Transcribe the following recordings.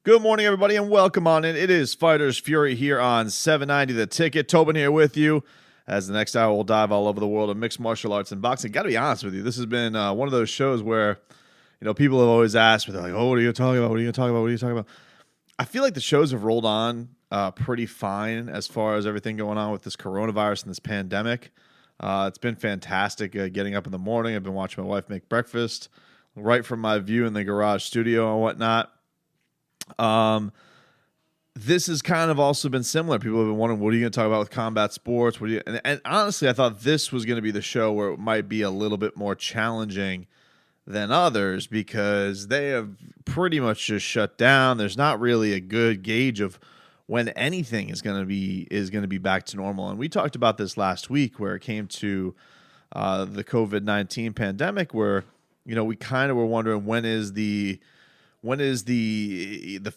Good morning, everybody, and welcome on in. It is Fighters Fury here on 790 The Ticket. Tobin here with you. As the next hour, we'll dive all over the world of mixed martial arts and boxing. Got to be honest with you, this has been one of those shows where, people have always asked, but they're like, "Oh, what are you talking about? What are you going to talk about? What are you talking about?" I feel like the shows have rolled on pretty fine as far as everything going on with this coronavirus and this pandemic. It's been fantastic getting up in the morning. I've been watching my wife make breakfast right from my view in the garage studio and whatnot. This has kind of also been similar. People have been wondering, what are you going to talk about with combat sports? And honestly, I thought this was going to be the show where it might be a little bit more challenging than others because they have pretty much just shut down. There's not really a good gauge of when anything is going to be back to normal. And we talked about this last week where it came to the COVID-19 pandemic, where we kind of were wondering when is the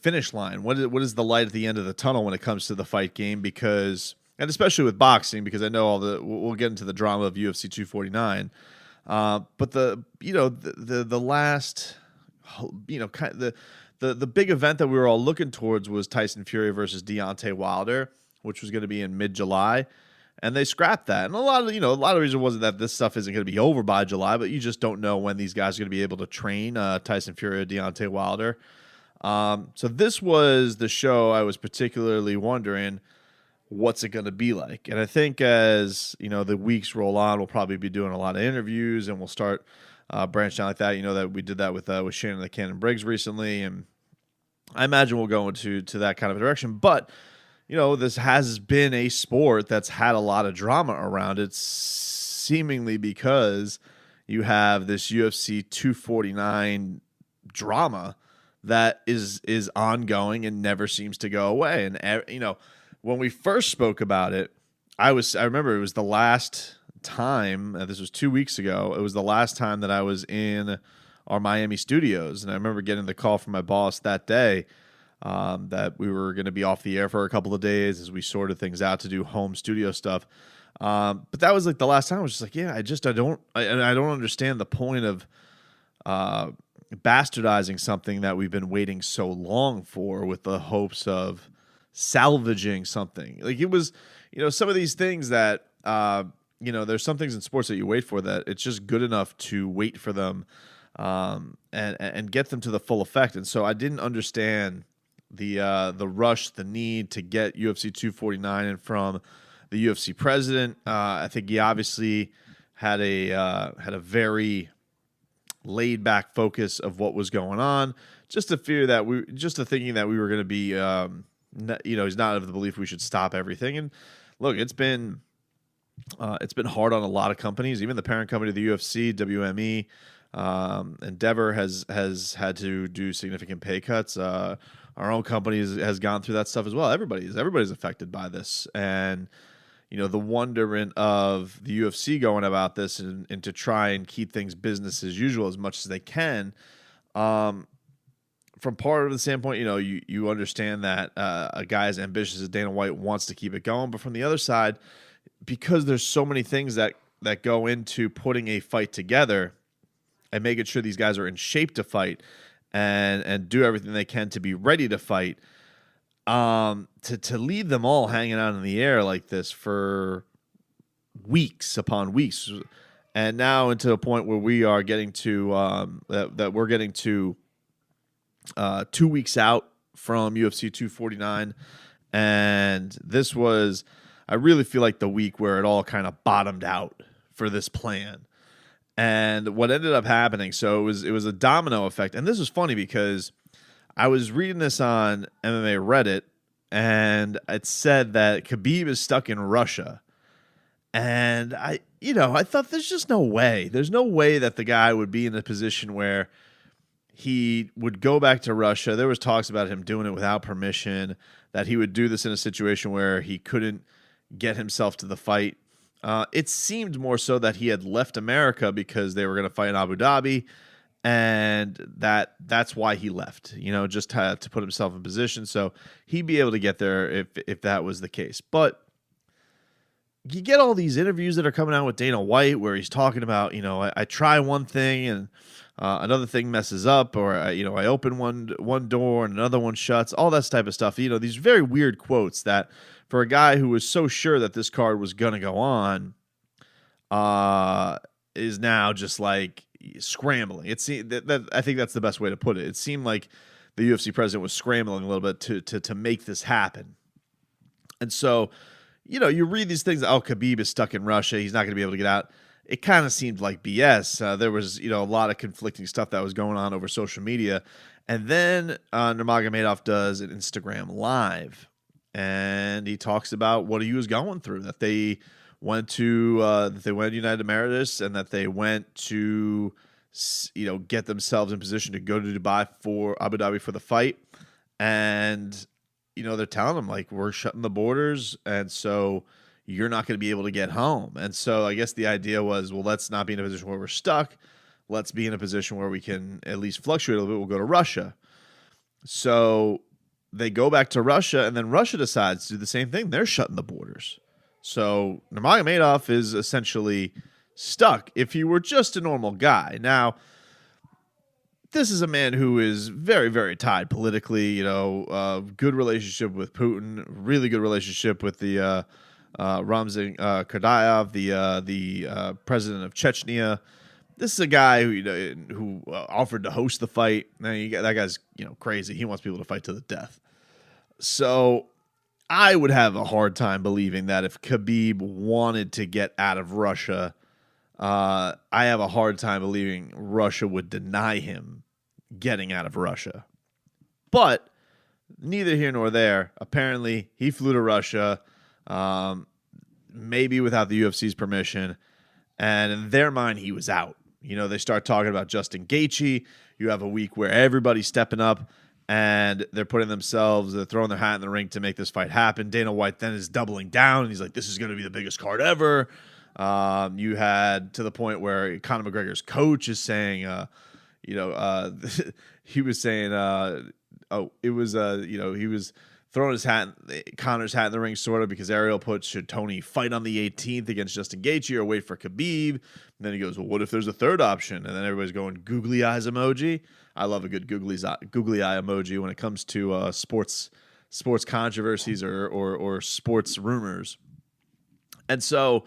finish line? What is the light at the end of the tunnel when it comes to the fight game? Because, and especially with boxing, because I know we'll get into the drama of UFC 249. But the last, the big event that we were all looking towards was Tyson Fury versus Deontay Wilder, which was going to be in mid-July. And they scrapped that. And a lot of reason wasn't that this stuff isn't going to be over by July, but you just don't know when these guys are going to be able to train Tyson Fury or Deontay Wilder. So this was the show I was particularly wondering, what's it going to be like? And I think as, the weeks roll on, we'll probably be doing a lot of interviews and we'll start branching out like that. That we did that with Shannon the Cannon Briggs recently. And I imagine we'll go into that kind of a direction. But this has been a sport that's had a lot of drama around it, seemingly because you have this UFC 249 drama that is ongoing and never seems to go away. And, when we first spoke about it, I remember it was the last time, this was 2 weeks ago, it was the last time that I was in our Miami studios. And I remember getting the call from my boss that day, that we were going to be off the air for a couple of days as we sorted things out to do home studio stuff. But that was like the last time. I was just like, yeah, I don't understand the point of bastardizing something that we've been waiting so long for with the hopes of salvaging something. Like it was, some of these things that, there's some things in sports that you wait for that it's just good enough to wait for them and get them to the full effect. And so I didn't understand the rush, the need to get UFC 249 in from the UFC president. I think he obviously had a very laid back focus of what was going on. Just to thinking that we were going to be, he's not of the belief we should stop everything. And look, it's been hard on a lot of companies, even the parent company of the UFC, WME. Endeavor has had to do significant pay cuts. Our own company has gone through that stuff as well. Everybody's affected by this. And, the wonderment of the UFC going about this and to try and keep things business as usual as much as they can. From part of the standpoint, you understand that a guy as ambitious as Dana White wants to keep it going. But from the other side, because there's so many things that go into putting a fight together and making sure these guys are in shape to fight and do everything they can to be ready to fight, to leave them all hanging out in the air like this for weeks upon weeks, and now into a point where we are getting to that we're getting to 2 weeks out from UFC 249, and this was, I really feel like, the week where it all kind of bottomed out for this plan. And what ended up happening, so it was a domino effect. And this was funny because I was reading this on MMA Reddit, and it said that Khabib is stuck in Russia. And I thought there's just no way. There's no way that the guy would be in a position where he would go back to Russia. There was talks about him doing it without permission, that he would do this in a situation where he couldn't get himself to the fight. It seemed more so that he had left America because they were going to fight in Abu Dhabi, and that's why he left, just to put himself in position so he'd be able to get there if that was the case. But you get all these interviews that are coming out with Dana White where he's talking about, I try one thing and another thing messes up, or I open one door and another one shuts, all that type of stuff. These very weird quotes that for a guy who was so sure that this card was going to go on, is now just like scrambling. I think that's the best way to put it. It seemed like the UFC president was scrambling a little bit to make this happen. And so, you read these things, Khabib is stuck in Russia, he's not going to be able to get out. It kind of seemed like BS. There was, a lot of conflicting stuff that was going on over social media. And then Nurmagomedov does an Instagram live, and he talks about what he was going through, that they went to United Emirates, and that they went to, get themselves in position to go to Abu Dhabi for the fight. And, they're telling him, like, we're shutting the borders, and so you're not going to be able to get home. And so I guess the idea was, well, let's not be in a position where we're stuck. Let's be in a position where we can at least fluctuate a little bit. We'll go to Russia. So they go back to Russia, and then Russia decides to do the same thing. They're shutting the borders. So Nurmagomedov is essentially stuck if he were just a normal guy. Now, this is a man who is very, very tied politically, good relationship with Putin, really good relationship with the Ramzan Kadyrov, the president of Chechnya. This is a guy who offered to host the fight. Now that guy's crazy. He wants people to fight to the death. So I would have a hard time believing that if Khabib wanted to get out of Russia, I have a hard time believing Russia would deny him getting out of Russia. But neither here nor there. Apparently, he flew to Russia, maybe without the UFC's permission, and in their mind, he was out. They start talking about Justin Gaethje. You have a week where everybody's stepping up, and they're throwing their hat in the ring to make this fight happen. Dana White then is doubling down, and he's like, this is going to be the biggest card ever. You had to the point where Conor McGregor's coach is saying, he was saying, he was throwing Conor's hat in the ring, sort of, because Ariel put, should Tony fight on the 18th against Justin Gaethje or wait for Khabib? And then he goes, well, what if there's a third option? And then everybody's going googly eyes emoji. I love a good googly eye emoji when it comes to sports controversies or sports rumors. And so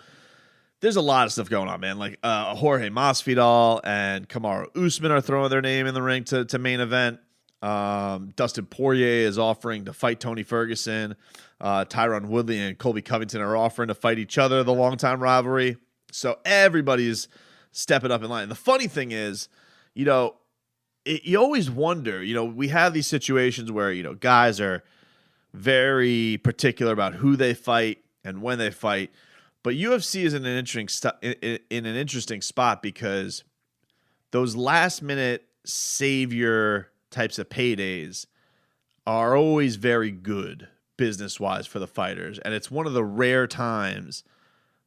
there's a lot of stuff going on, man. Like Jorge Masvidal and Kamaru Usman are throwing their name in the ring to main event. Dustin Poirier is offering to fight Tony Ferguson. Tyron Woodley and Colby Covington are offering to fight each other, the longtime rivalry. So everybody's stepping up in line. The funny thing is, you always wonder, we have these situations where, guys are very particular about who they fight and when they fight. But UFC is in an interesting spot because those last minute savior types of paydays are always very good business-wise for the fighters. And it's one of the rare times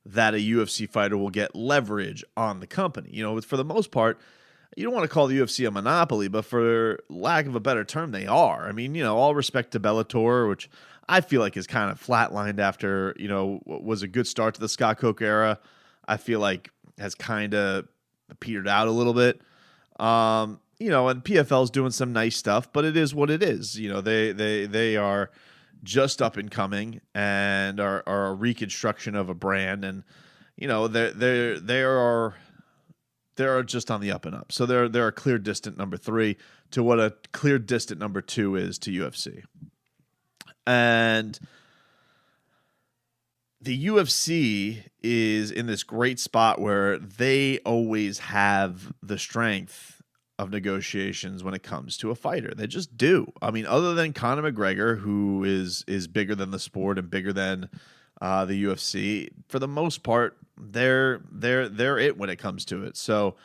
that a UFC fighter will get leverage on the company. For the most part, you don't want to call the UFC a monopoly, but for lack of a better term, they are. I mean, all respect to Bellator, which I feel like is kind of flatlined after, what was a good start to the Scott Coke era. I feel like has kind of petered out a little bit. And PFL's doing some nice stuff, but it is what it is. They are just up and coming and are a reconstruction of a brand, and they are just on the up and up. So they're a clear distant number 3 to what a clear distant number 2 is to UFC. And the UFC is in this great spot where they always have the strength of negotiations when it comes to a fighter. They just do. I mean, other than Conor McGregor, who is bigger than the sport and bigger than the UFC, for the most part, they're it when it comes to it. So,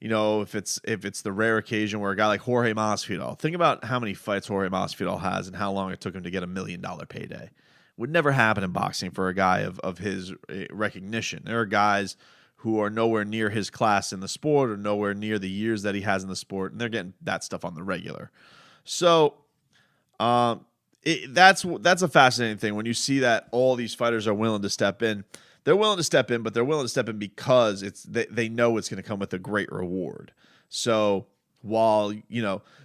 if it's the rare occasion where a guy like Jorge Masvidal, think about how many fights Jorge Masvidal has and how long it took him to get $1 million payday. Would never happen in boxing for a guy of his recognition. There are guys who are nowhere near his class in the sport or nowhere near the years that he has in the sport, and they're getting that stuff on the regular. So that's a fascinating thing when you see that all these fighters are willing to step in. They're willing to step in, but they're willing to step in because they know it's going to come with a great reward. So while,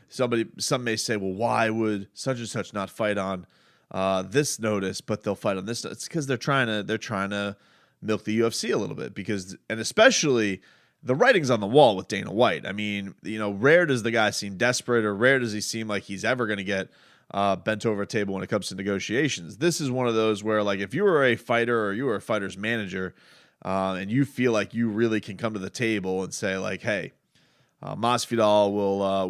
some may say, well, why would such and such not fight on this notice, but they'll fight on this? It's because they're trying to milk the UFC a little bit, and especially the writing's on the wall with Dana White. I mean, rare does the guy seem desperate, or rare does he seem like he's ever going to get bent over a table when it comes to negotiations. This is one of those where, like, if you were a fighter or you were a fighter's manager, and you feel like you really can come to the table and say, like, hey, Masvidal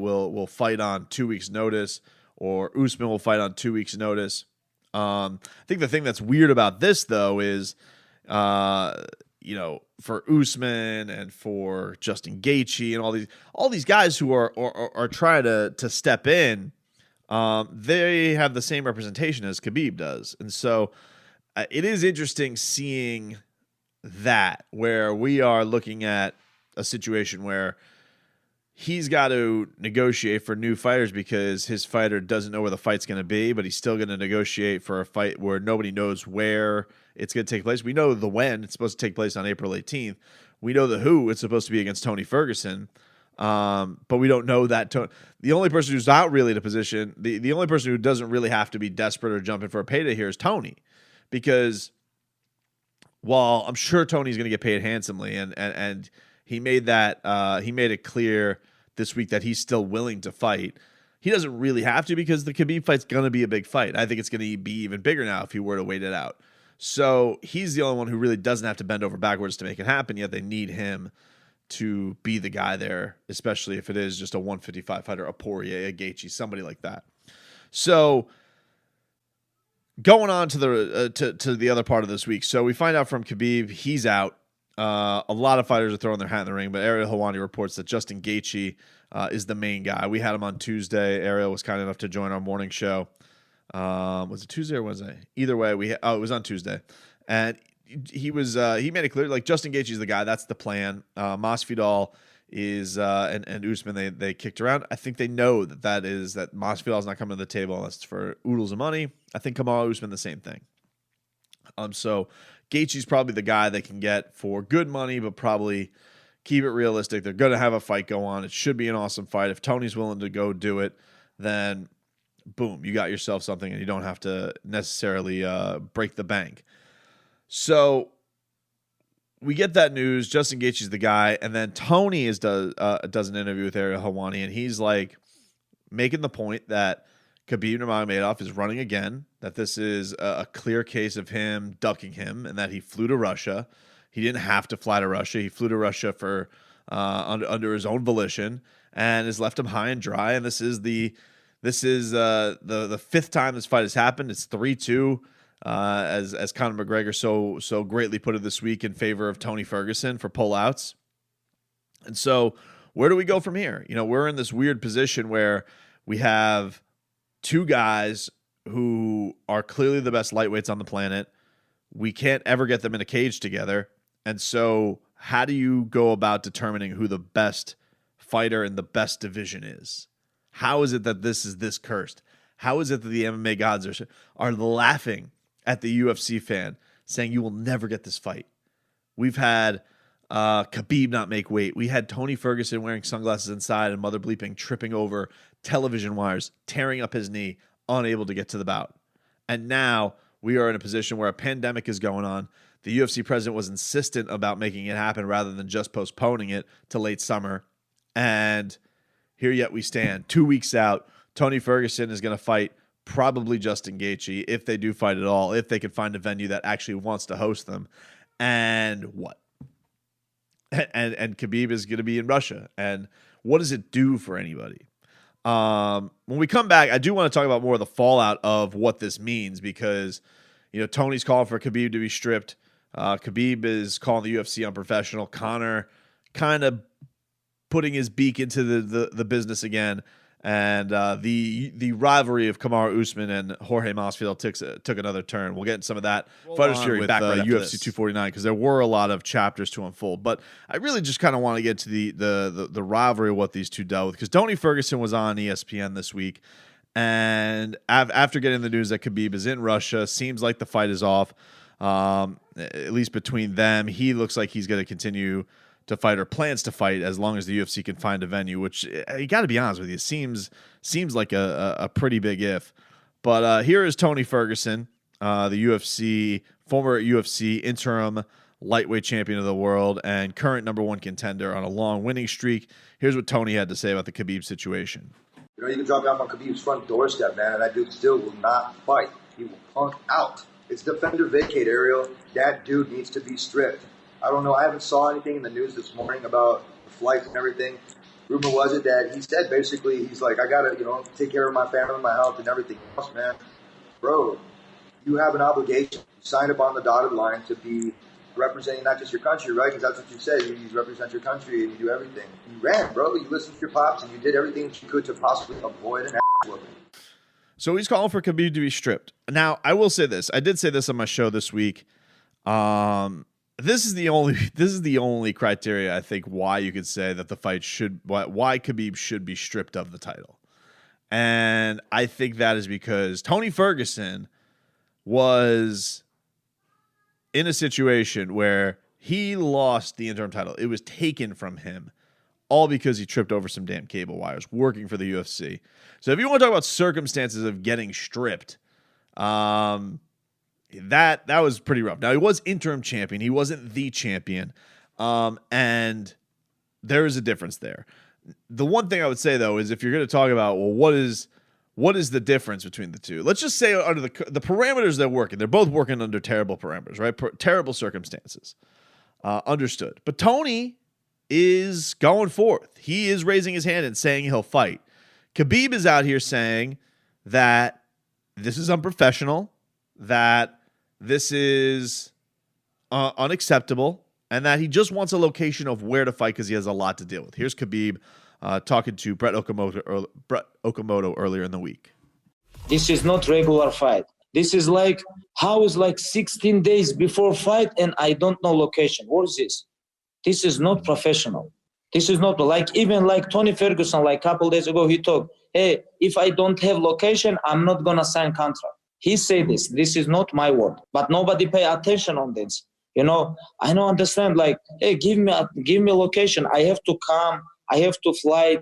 will fight on 2 weeks' notice, or Usman will fight on 2 weeks' notice. I think the thing that's weird about this, though, is for Usman and for Justin Gaethje and all these guys who are trying to step in, they have the same representation as Khabib does. And so it is interesting seeing that, where we are looking at a situation where he's got to negotiate for new fighters because his fighter doesn't know where the fight's going to be, but he's still going to negotiate for a fight where nobody knows where it's going to take place. We know the when. It's supposed to take place on April 18th. We know the who. It's supposed to be against Tony Ferguson. But we don't know that. The only person who's not really in a position, the only person who doesn't really have to be desperate or jumping for a payday here is Tony, because while I'm sure Tony's going to get paid handsomely, and he made it clear this week that he's still willing to fight, he doesn't really have to, because the Khabib fight's going to be a big fight. I think it's going to be even bigger now if he were to wait it out. So he's the only one who really doesn't have to bend over backwards to make it happen, yet they need him to be the guy there, especially if it is just a 155 fighter, a Poirier, a Gaethje, somebody like that. So going on to the other part of this week. So we find out from Khabib, he's out. A lot of fighters are throwing their hat in the ring, but Ariel Helwani reports that Justin Gaethje is the main guy. We had him on Tuesday. Ariel was kind enough to join our morning show. Was it Tuesday or Wednesday? Either way, it was on Tuesday, and he made it clear, like, Justin Gaethje is the guy. That's the plan. Masvidal is and Usman, they kicked around. I think they know that Masvidal is not coming to the table unless it's for oodles of money. I think Kamaru Usman the same thing. So Gaethje's probably the guy they can get for good money, but probably keep it realistic. They're going to have a fight go on. It should be an awesome fight. If Tony's willing to go do it, then boom, you got yourself something, and you don't have to necessarily break the bank. So we get that news. Justin Gaethje's the guy, and then Tony does an interview with Ariel Helwani, and he's like making the point that Khabib Nurmagomedov is running again, that this is a clear case of him ducking him, and that he flew to Russia. He didn't have to fly to Russia. He flew to Russia for under his own volition, and has left him high and dry. And this is the fifth time this fight has happened. It's 3-2, as Conor McGregor so greatly put it this week, in favor of Tony Ferguson for pullouts. And so where do we go from here? We're in this weird position where we have two guys who are clearly the best lightweights on the planet. We can't ever get them in a cage together. And so how do you go about determining who the best fighter in the best division is? How is it that this is this cursed? How is it that the MMA gods are laughing at the UFC fan, saying you will never get this fight? We've had Khabib not make weight. We had Tony Ferguson wearing sunglasses inside and mother bleeping tripping over television wires, tearing up his knee, unable to get to the bout. And now we are in a position where a pandemic is going on. The UFC president was insistent about making it happen rather than just postponing it to late summer. And here yet we stand. 2 weeks out, Tony Ferguson is going to fight probably Justin Gaethje, if they do fight at all, if they can find a venue that actually wants to host them. And what? And Khabib is going to be in Russia. And what does it do for anybody? When we come back, I do want to talk about more of the fallout of what this means, because Tony's calling for Khabib to be stripped. Khabib is calling the UFC unprofessional. Conor kind of putting his beak into the business again. And the rivalry of Kamaru Usman and Jorge Masvidal took another turn. We'll get into some of that. Fighters Fury back right after UFC 249, because there were a lot of chapters to unfold. But I really just kind of want to get to the rivalry of what these two dealt with, because Tony Ferguson was on ESPN this week, and after getting the news that Khabib is in Russia, seems like the fight is off. At least between them, he looks like he's going to continue to fight or plans to fight as long as the UFC can find a venue, which you got to be honest with you, seems like a pretty big if. But here is Tony Ferguson, the former UFC interim lightweight champion of the world and current number one contender on a long winning streak. Here's what Tony had to say about the Khabib situation. You can drop down on Khabib's front doorstep, man, and that dude still will not fight. He will punk out. It's defender vacate, Ariel. That dude needs to be stripped. I don't know. I haven't saw anything in the news this morning about the flights and everything. Rumor was it that he said basically he's like, I got to, take care of my family, my health, and everything else, man. Bro, you have an obligation. You signed up on the dotted line to be representing not just your country, right? Because that's what you said. You represent your country and you do everything. You ran, bro. You listened to your pops and you did everything you could to possibly avoid an ass whooping. So he's calling for Khabib to be stripped. Now, I will say this. I did say this on my show this week. This is the only criteria I think why you could say that the fight why Khabib should be stripped of the title. And I think that is because Tony Ferguson was in a situation where he lost the interim title. It was taken from him all because he tripped over some damn cable wires working for the UFC. So if you want to talk about circumstances of getting stripped, that was pretty rough. Now, he was interim champion. He wasn't the champion. And there is a difference there. The one thing I would say, though, is if you're going to talk about, well, what is the difference between the two? Let's just say under the parameters they're working. They're both working under terrible parameters, right? Terrible circumstances. Understood. But Tony is going forth. He is raising his hand and saying he'll fight. Khabib is out here saying that this is unprofessional, that this is unacceptable, and that he just wants a location of where to fight because he has a lot to deal with. Here's Khabib talking to Brett Okamoto earlier in the week. This is not regular fight. This is like, how is like 16 days before fight and I don't know location. What is this? This is not professional. This is not like, even like Tony Ferguson, like a couple days ago, he talked, hey, if I don't have location, I'm not going to sign contract. He said this. This is not my word. But nobody pay attention on this. I don't understand. Like, hey, give me a location. I have to come. I have to fly.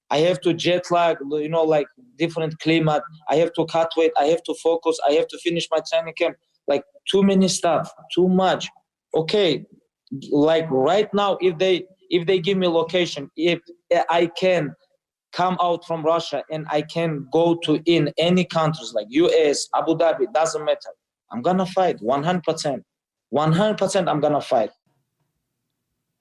I have to jet lag, like different climate. I have to cut weight. I have to focus. I have to finish my training camp. Like too many stuff, too much. Okay, like right now, if they give me location, if I can come out from Russia and I can go to in any countries like US, Abu Dhabi, doesn't matter. I'm gonna fight 100%. 100% I'm gonna fight.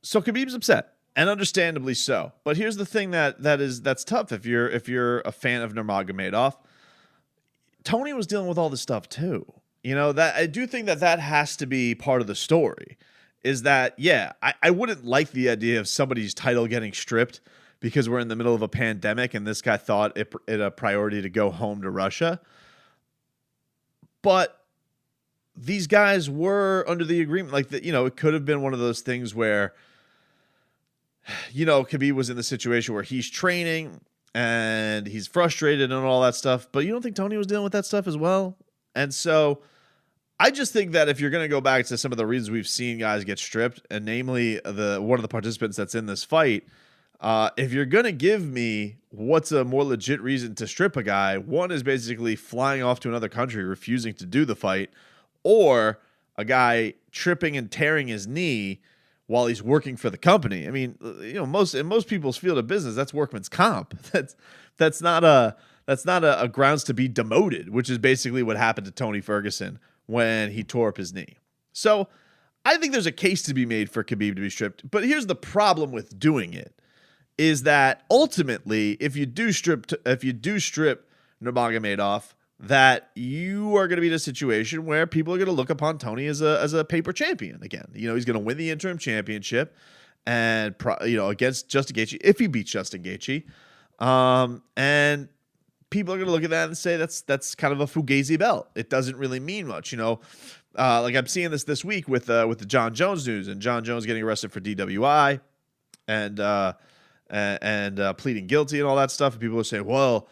So Khabib's upset. And understandably so. But here's the thing that's tough if you're a fan of Nurmagomedov. Tony was dealing with all this stuff too. That I do think that has to be part of the story. Is that, yeah, I wouldn't like the idea of somebody's title getting stripped because we're in the middle of a pandemic and this guy thought it a priority to go home to Russia. But these guys were under the agreement. Like, it could have been one of those things where Khabib was in the situation where he's training and he's frustrated and all that stuff, but you don't think Tony was dealing with that stuff as well? And so I just think that if you're going to go back to some of the reasons we've seen guys get stripped, and namely one of the participants that's in this fight, if you're going to give me what's a more legit reason to strip a guy, one is basically flying off to another country, refusing to do the fight, or a guy tripping and tearing his knee while he's working for the company. I mean, in most people's field of business, that's workman's comp. That's not a grounds to be demoted, which is basically what happened to Tony Ferguson when he tore up his knee. So I think there's a case to be made for Khabib to be stripped. But here's the problem with doing it, is that ultimately, if you do strip Nurmagomedov, that you are going to be in a situation where people are going to look upon Tony as a paper champion again. He's going to win the interim championship and against Justin Gaethje if he beats Justin Gaethje, and people are going to look at that and say that's kind of a fugazi belt. It doesn't really mean much, Like I'm seeing this week with the John Jones news, and John Jones getting arrested for DWI and pleading guilty and all that stuff, and people are saying, well,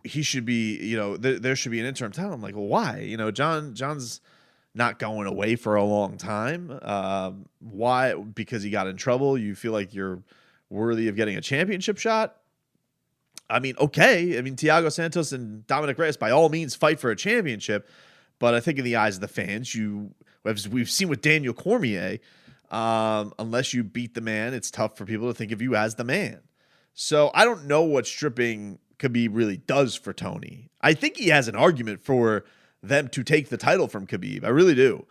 he should be, there should be an interim title. I'm like, well, why? John's not going away for a long time. Why? Because he got in trouble. You feel like you're worthy of getting a championship shot. I mean, okay. I mean, Thiago Santos and Dominic Reyes, by all means, fight for a championship. But I think in the eyes of the fans, as we've seen with Daniel Cormier, unless you beat the man, it's tough for people to think of you as the man. So I don't know what stripping Khabib really does for Tony. I think he has an argument for them to take the title from Khabib. I really do.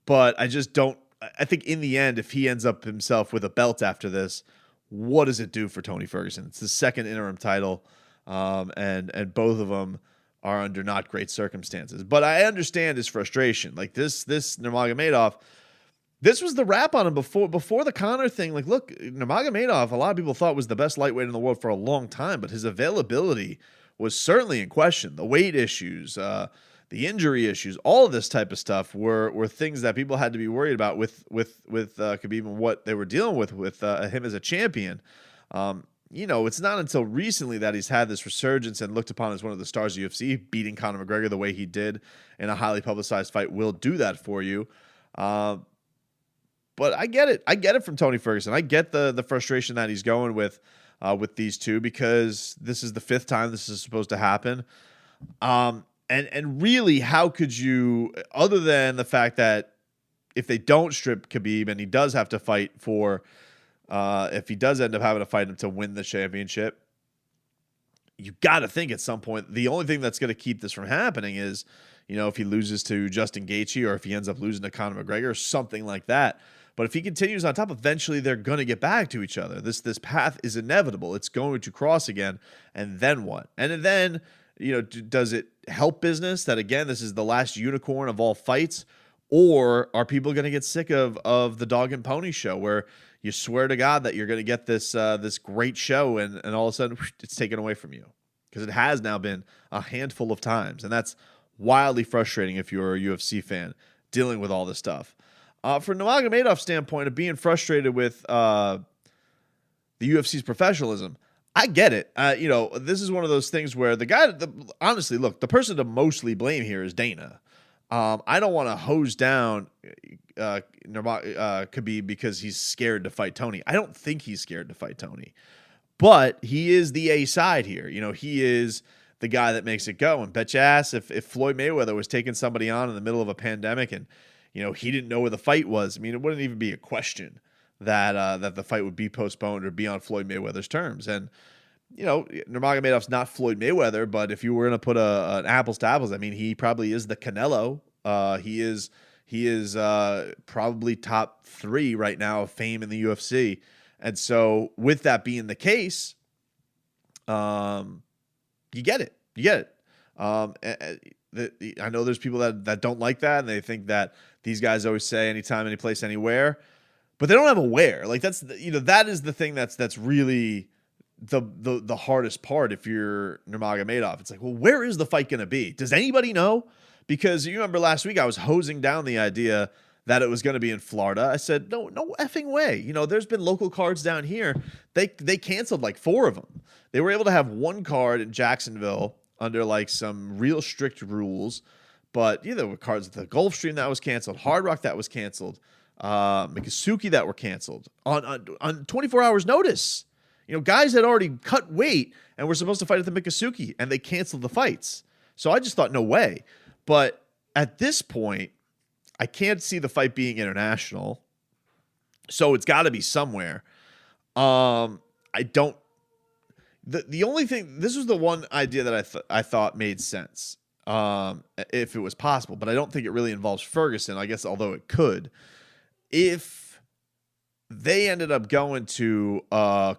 But I just don't. I think in the end, if he ends up himself with a belt after this, what does it do for Tony Ferguson? It's the second interim title, and both of them are under not great circumstances. But I understand his frustration. Like this Nurmagomedov, this was the rap on him before the Conor thing. Like, look, Nurmagomedov, a lot of people thought was the best lightweight in the world for a long time, but his availability was certainly in question. The weight issues, the injury issues, all of this type of stuff were things that people had to be worried about with Khabib and what they were dealing with him as a champion. It's not until recently that he's had this resurgence and looked upon as one of the stars of UFC. Beating Conor McGregor the way he did in a highly publicized fight will do that for you. But I get it. I get it from Tony Ferguson. I get the frustration that he's going with these two, because this is the fifth time this is supposed to happen. And really, how could you, other than the fact that if they don't strip Khabib and he does have to fight for, if he does end up having to fight him to win the championship, you got to think at some point, the only thing that's going to keep this from happening is, if he loses to Justin Gaethje or if he ends up losing to Conor McGregor or something like that. But if he continues on top, eventually they're going to get back to each other. This path is inevitable. It's going to cross again. And then what? And then, does it help business that, again, this is the last unicorn of all fights? Or are people going to get sick of the dog and pony show where you swear to God that you're going to get this great show and all of a sudden it's taken away from you? Because it has now been a handful of times. And that's wildly frustrating if you're a UFC fan dealing with all this stuff. For Nurmagomedov's standpoint of being frustrated with the UFC's professionalism, I get it. This is one of those things where honestly, look, the person to mostly blame here is Dana. I don't want to hose down Khabib because he's scared to fight Tony. I don't think he's scared to fight Tony, but he is the A side here. He is the guy that makes it go. And bet your ass if Floyd Mayweather was taking somebody on in the middle of a pandemic and he didn't know where the fight was, I mean, it wouldn't even be a question that the fight would be postponed or be on Floyd Mayweather's terms. And Nurmagomedov's not Floyd Mayweather, but if you were going to put an apples to apples, I mean, he probably is the Canelo. He is probably top 3 right now of fame in the UFC. And so with that being the case, you get it. I know there's people that don't like that, and they think that these guys always say anytime, any place, anywhere, but they don't have a where. Like that is the thing that's really the hardest part. If you're Nurmagomedov, it's like, well, where is the fight going to be? Does anybody know? Because you remember last week I was hosing down the idea that it was going to be in Florida. I said, no effing way. There's been local cards down here. They canceled like 4 of them. They were able to have one card in Jacksonville under like some real strict rules. But there were cards at the Gulfstream that was canceled, Hard Rock that was canceled, Mikasuki that were canceled on 24 hours notice. Guys had already cut weight and were supposed to fight at the Mikasuki, and they canceled the fights. So I just thought, no way. But at this point, I can't see the fight being international. So it's got to be somewhere. The only thing, this was the one idea that I thought made sense, if it was possible, but I don't think it really involves Ferguson, I guess, although it could. If they ended up going to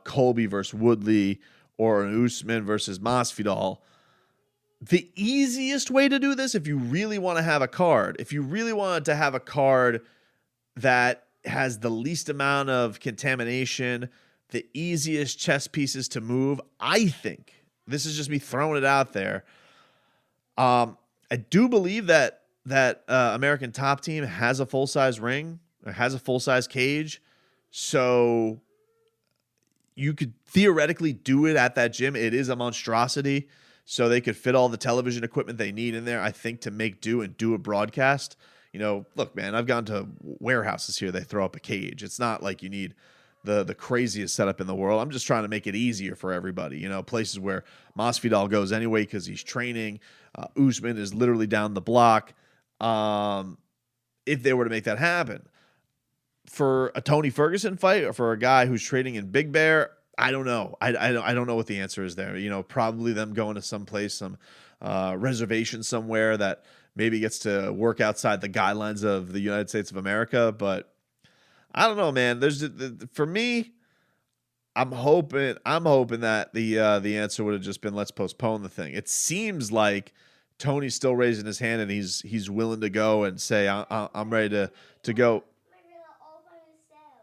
Colby versus Woodley or an Usman versus Masvidal, the easiest way to do this, if you really want to have a card, if you really wanted to have a card that has the least amount of contamination, the easiest chess pieces to move, I think, this is just me throwing it out there, I do believe that American Top Team has a full-size ring, or has a full-size cage, so you could theoretically do it at that gym. It is a monstrosity, so they could fit all the television equipment they need in there, I think, to make do and do a broadcast. look, man, I've gone to warehouses here. They throw up a cage. It's not like you need the craziest setup in the world. I'm just trying to make it easier for everybody. Places where Masvidal goes anyway because he's training. Usman is literally down the block. If they were to make that happen, for a Tony Ferguson fight or for a guy who's trading in Big Bear, I don't know. I don't know what the answer is there. Probably them going to some place, some reservation somewhere that maybe gets to work outside the guidelines of the United States of America. But I don't know, man. For me, I'm hoping that the answer would have just been, let's postpone the thing. It seems like Tony's still raising his hand and he's willing to go and say, I'm ready to go.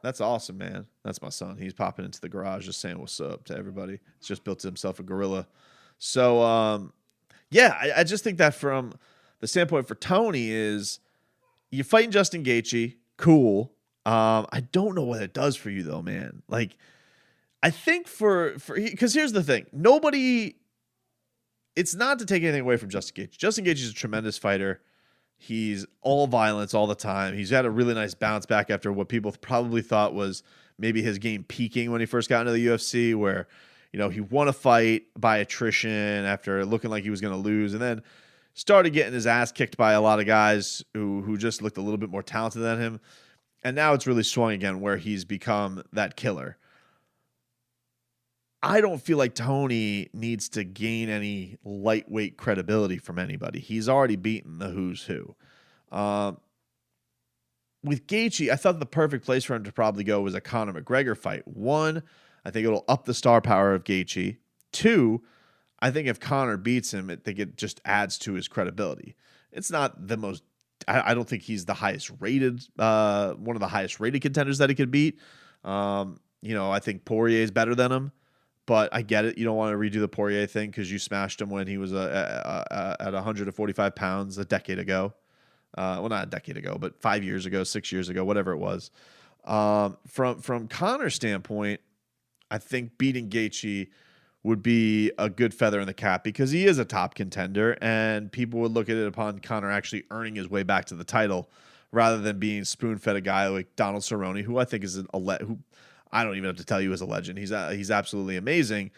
That's awesome, man. That's my son. He's popping into the garage just saying what's up to everybody. He's just built himself a gorilla. So, yeah, I just think that from the standpoint for Tony is you fighting Justin Gaethje, cool. I don't know what it does for you though, man. Like, I think because here's the thing. It's not to take anything away from Justin Gaethje. Justin Gaethje is a tremendous fighter. He's all violence all the time. He's had a really nice bounce back after what people probably thought was maybe his game peaking when he first got into the UFC, where, he won a fight by attrition after looking like he was going to lose, and then started getting his ass kicked by a lot of guys who just looked a little bit more talented than him. And now it's really swung again where he's become that killer. I don't feel like Tony needs to gain any lightweight credibility from anybody. He's already beaten the who's who. With Gaethje, I thought the perfect place for him to probably go was a Conor McGregor fight. One, I think it'll up the star power of Gaethje. Two, I think if Conor beats him, I think it just adds to his credibility. It's not the most, I don't think he's the highest rated, one of the highest rated contenders that he could beat. I think Poirier is better than him. But I get it. You don't want to redo the Poirier thing because you smashed him when he was at 145 pounds a decade ago. Well, not a decade ago, but 5 years ago, 6 years ago, whatever it was. From Conor's standpoint, I think beating Gaethje would be a good feather in the cap because he is a top contender, and people would look at it upon Conor actually earning his way back to the title rather than being spoon-fed a guy like Donald Cerrone, who I think is who I don't even have to tell you is a legend. He's absolutely amazing.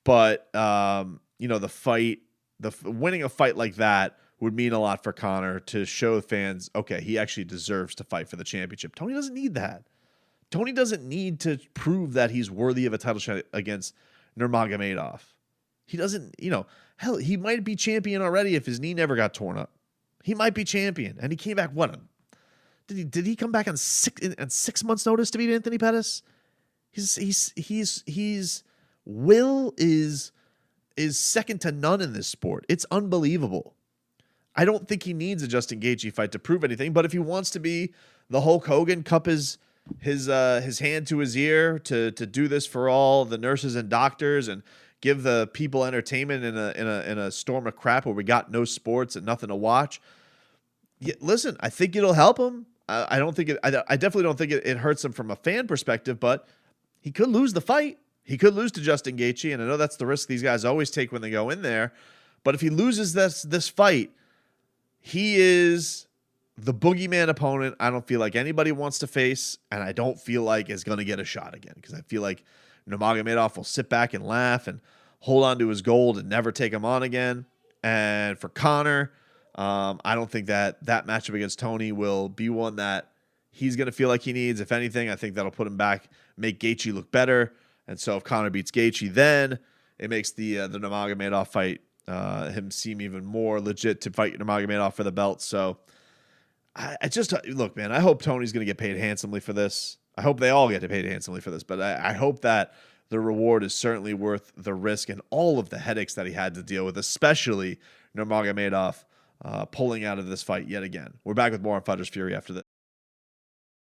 But, the fight, winning a fight like that would mean a lot for Conor to show fans, okay, he actually deserves to fight for the championship. Tony doesn't need that. Tony doesn't need to prove that he's worthy of a title shot against Nurmagomedov. He doesn't, hell, he might be champion already if his knee never got torn up. He might be champion. And he came back, did he come back on 6 months' notice to beat Anthony Pettis? He's will is second to none in this sport. It's unbelievable. I don't think he needs a Justin Gaethje fight to prove anything, but if he wants to be the Hulk Hogan, cup his hand to his ear to do this for all the nurses and doctors and give the people entertainment in a storm of crap where we got no sports and nothing to watch. Yeah, listen, I think it'll help him. I definitely don't think it hurts him from a fan perspective, but he could lose the fight. He could lose to Justin Gaethje, and I know that's the risk these guys always take when they go in there. But if he loses this fight, he is the boogeyman opponent I don't feel like anybody wants to face, and I don't feel like is going to get a shot again because I feel like Nurmagomedov will sit back and laugh and hold on to his gold and never take him on again. And for Conor, I don't think that matchup against Tony will be one that he's going to feel like he needs. If anything, I think that'll put him back, make Gaethje look better. And so if Conor beats Gaethje, then it makes the Nurmagomedov fight him seem even more legit to fight Nurmagomedov for the belt. So I just look, man, I hope Tony's going to get paid handsomely for this. I hope they all get paid handsomely for this, but I hope that the reward is certainly worth the risk and all of the headaches that he had to deal with, especially Nurmagomedov pulling out of this fight yet again. We're back with more on Fighters Fury after this.